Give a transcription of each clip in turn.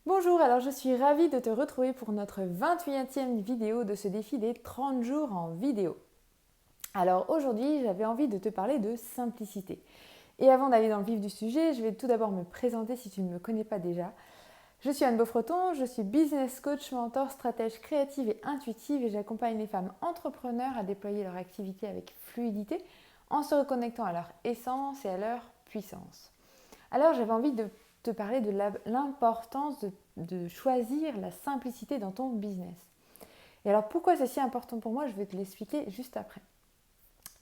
Bonjour, alors je suis ravie de te retrouver pour notre 28e vidéo de ce défi des 30 jours en vidéo. Alors aujourd'hui, j'avais envie de te parler de simplicité. Et avant d'aller dans le vif du sujet, je vais tout d'abord me présenter si tu ne me connais pas déjà. Je suis Anne Beaufreton, je suis business coach, mentor, stratège créative et intuitive et j'accompagne les femmes entrepreneurs à déployer leur activité avec fluidité en se reconnectant à leur essence et à leur puissance. Alors j'avais envie de te parler de l'importance de choisir la simplicité dans ton business. Et alors pourquoi c'est si important pour moi, je vais te l'expliquer juste après.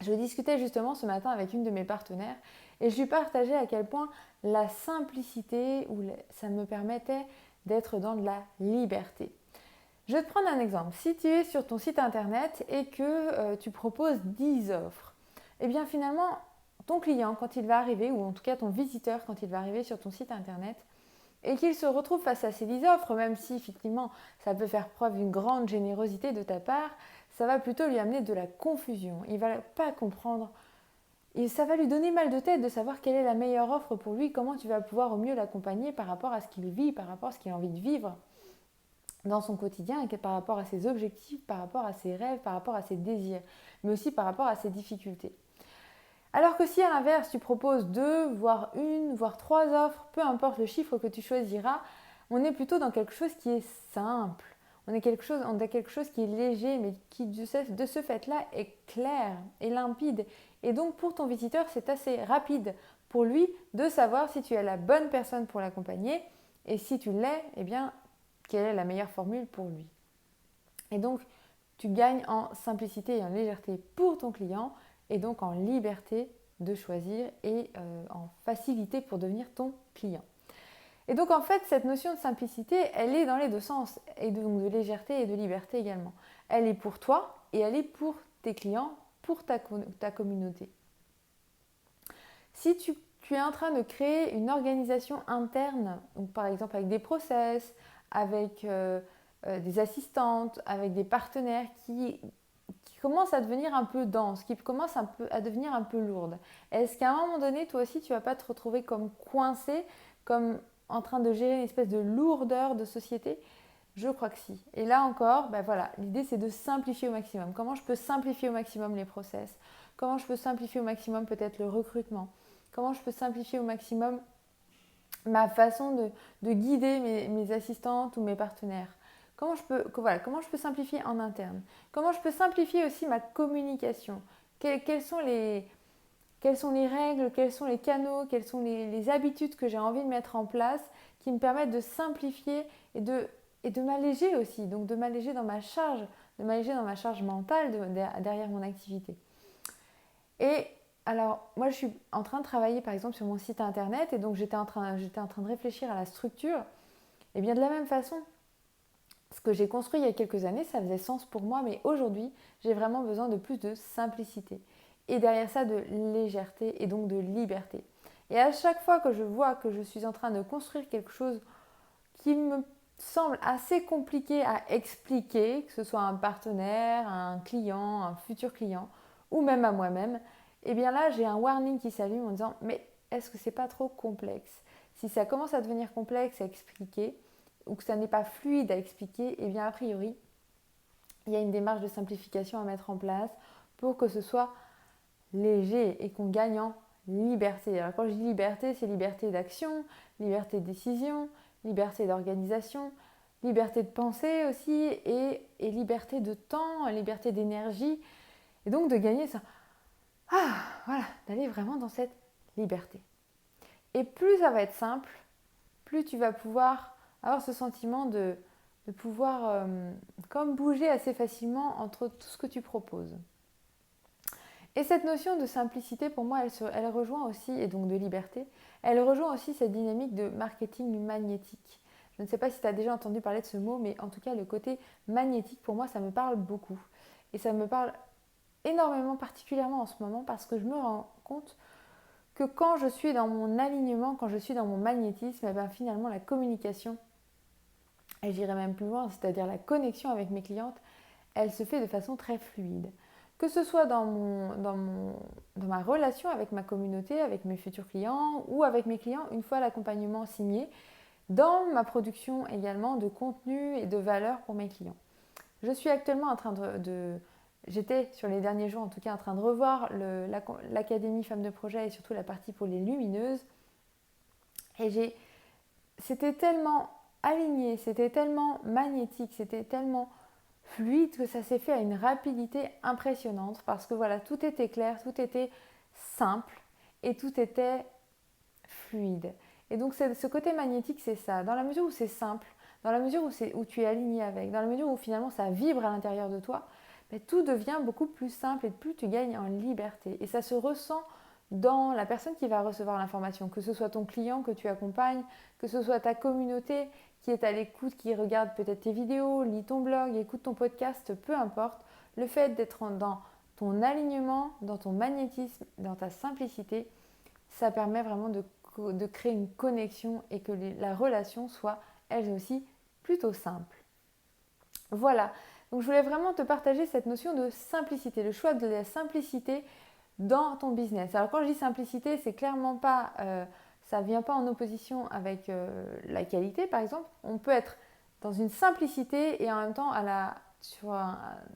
Je discutais justement ce matin avec une de mes partenaires et je lui partageais à quel point la simplicité, ça me permettait d'être dans de la liberté. Je vais te prendre un exemple. Si tu es sur ton site internet et que tu proposes 10 offres, eh bien finalement, ton client, quand il va arriver, ou en tout cas ton visiteur, quand il va arriver sur ton site internet, et qu'il se retrouve face à ces 10 offres, même si effectivement ça peut faire preuve d'une grande générosité de ta part, ça va plutôt lui amener de la confusion. Il ne va pas comprendre et ça va lui donner mal de tête de savoir quelle est la meilleure offre pour lui, comment tu vas pouvoir au mieux l'accompagner par rapport à ce qu'il vit, par rapport à ce qu'il a envie de vivre dans son quotidien, et par rapport à ses objectifs, par rapport à ses rêves, par rapport à ses désirs, mais aussi par rapport à ses difficultés. Alors que si à l'inverse tu proposes 2, voire 1, voire 3 offres, peu importe le chiffre que tu choisiras, on est plutôt dans quelque chose qui est simple. On a quelque chose qui est léger, mais qui de ce fait-là est clair et limpide. Et donc pour ton visiteur, c'est assez rapide pour lui de savoir si tu es la bonne personne pour l'accompagner. Et si tu l'es, eh bien, quelle est la meilleure formule pour lui. Et donc, tu gagnes en simplicité et en légèreté pour ton client et donc en liberté de choisir et en facilité pour devenir ton client. Et donc en fait, cette notion de simplicité, elle est dans les deux sens, et donc de légèreté et de liberté également. Elle est pour toi et elle est pour tes clients, pour ta communauté. Si tu es en train de créer une organisation interne, donc par exemple avec des process, avec des assistantes, avec des partenaires qui commencent à devenir un peu denses, qui commencent à devenir un peu lourdes. Est-ce qu'à un moment donné, toi aussi, tu ne vas pas te retrouver comme coincé, comme en train de gérer une espèce de lourdeur de société? Je crois que si. Et là encore, ben voilà, l'idée c'est de simplifier au maximum. Comment je peux simplifier au maximum les process? Comment je peux simplifier au maximum peut-être le recrutement? Comment je peux simplifier au maximum ma façon de guider mes assistantes ou mes partenaires? Comment je peux simplifier en interne? Comment je peux simplifier aussi ma communication? Quelles sont les règles, quels sont les canaux, quelles sont les habitudes que j'ai envie de mettre en place qui me permettent de simplifier et de m'alléger aussi, donc de m'alléger dans ma charge, de m'alléger dans ma charge mentale derrière mon activité. Et alors, moi, je suis en train de travailler, par exemple, sur mon site internet, et donc j'étais en train de réfléchir à la structure. Et bien, de la même façon, ce que j'ai construit il y a quelques années, ça faisait sens pour moi, mais aujourd'hui, j'ai vraiment besoin de plus de simplicité. Et derrière ça, de légèreté et donc de liberté. Et à chaque fois que je vois que je suis en train de construire quelque chose qui me semble assez compliqué à expliquer, que ce soit à un partenaire, à un client, à un futur client, ou même à moi-même, et bien là, j'ai un warning qui s'allume en disant « Mais est-ce que c'est pas trop complexe ?» Si ça commence à devenir complexe à expliquer, ou que ça n'est pas fluide à expliquer, et bien a priori, il y a une démarche de simplification à mettre en place pour que ce soit léger et qu'on gagne en liberté. Alors quand je dis liberté, c'est liberté d'action, liberté de décision, liberté d'organisation, liberté de penser aussi et liberté de temps, liberté d'énergie. Et donc de gagner ça. Voilà, d'aller vraiment dans cette liberté. Et plus ça va être simple, plus tu vas pouvoir avoir ce sentiment de pouvoir comme bouger assez facilement entre tout ce que tu proposes. Et cette notion de simplicité, pour moi, elle rejoint aussi, et donc de liberté, elle rejoint aussi cette dynamique de marketing magnétique. Je ne sais pas si tu as déjà entendu parler de ce mot, mais en tout cas, le côté magnétique, pour moi, ça me parle beaucoup. Et ça me parle énormément, particulièrement en ce moment, parce que je me rends compte que quand je suis dans mon alignement, quand je suis dans mon magnétisme, et bien finalement, la communication, et j'irai même plus loin, c'est-à-dire la connexion avec mes clientes, elle se fait de façon très fluide. Que ce soit dans ma relation avec ma communauté, avec mes futurs clients ou avec mes clients une fois l'accompagnement signé, dans ma production également de contenu et de valeur pour mes clients. Je suis actuellement en train j'étais sur les derniers jours en tout cas en train de revoir l'Académie Femmes de Projet et surtout la partie pour les lumineuses. Et c'était tellement aligné, c'était tellement magnétique, c'était tellement fluide que ça s'est fait à une rapidité impressionnante parce que voilà, tout était clair, tout était simple et tout était fluide. Et donc ce côté magnétique, c'est ça. Dans la mesure où c'est simple, dans la mesure où tu es aligné avec, dans la mesure où finalement ça vibre à l'intérieur de toi, mais tout devient beaucoup plus simple et plus tu gagnes en liberté. Et ça se ressent dans la personne qui va recevoir l'information, que ce soit ton client que tu accompagnes, que ce soit ta communauté qui est à l'écoute, qui regarde peut-être tes vidéos, lit ton blog, écoute ton podcast, peu importe. Le fait d'être dans ton alignement, dans ton magnétisme, dans ta simplicité, ça permet vraiment de créer une connexion et que la relation soit elle aussi plutôt simple. Voilà, donc je voulais vraiment te partager cette notion de simplicité, le choix de la simplicité dans ton business. Alors quand je dis simplicité, c'est clairement pas, ça ne vient pas en opposition avec la qualité par exemple. On peut être dans une simplicité et en même temps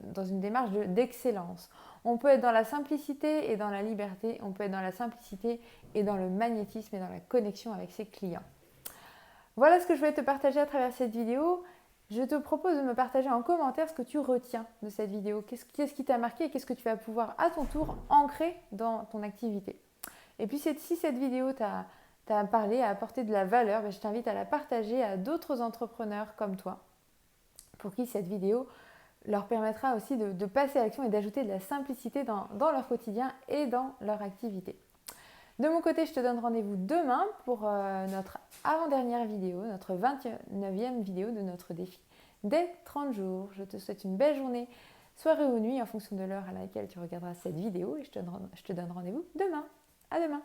dans une démarche d'excellence. On peut être dans la simplicité et dans la liberté. On peut être dans la simplicité et dans le magnétisme et dans la connexion avec ses clients. Voilà ce que je voulais te partager à travers cette vidéo. Je te propose de me partager en commentaire ce que tu retiens de cette vidéo. Qu'est-ce qui t'a marqué et qu'est-ce que tu vas pouvoir à ton tour ancrer dans ton activité. Et puis si cette vidéo t'a parlé, a apporté de la valeur, je t'invite à la partager à d'autres entrepreneurs comme toi, pour qui cette vidéo leur permettra aussi de passer à l'action et d'ajouter de la simplicité dans leur quotidien et dans leur activité. De mon côté, je te donne rendez-vous demain pour notre avant-dernière vidéo, notre 29e vidéo de notre défi des 30 jours. Je te souhaite une belle journée, soirée ou nuit en fonction de l'heure à laquelle tu regarderas cette vidéo et je te donne rendez-vous demain. À demain!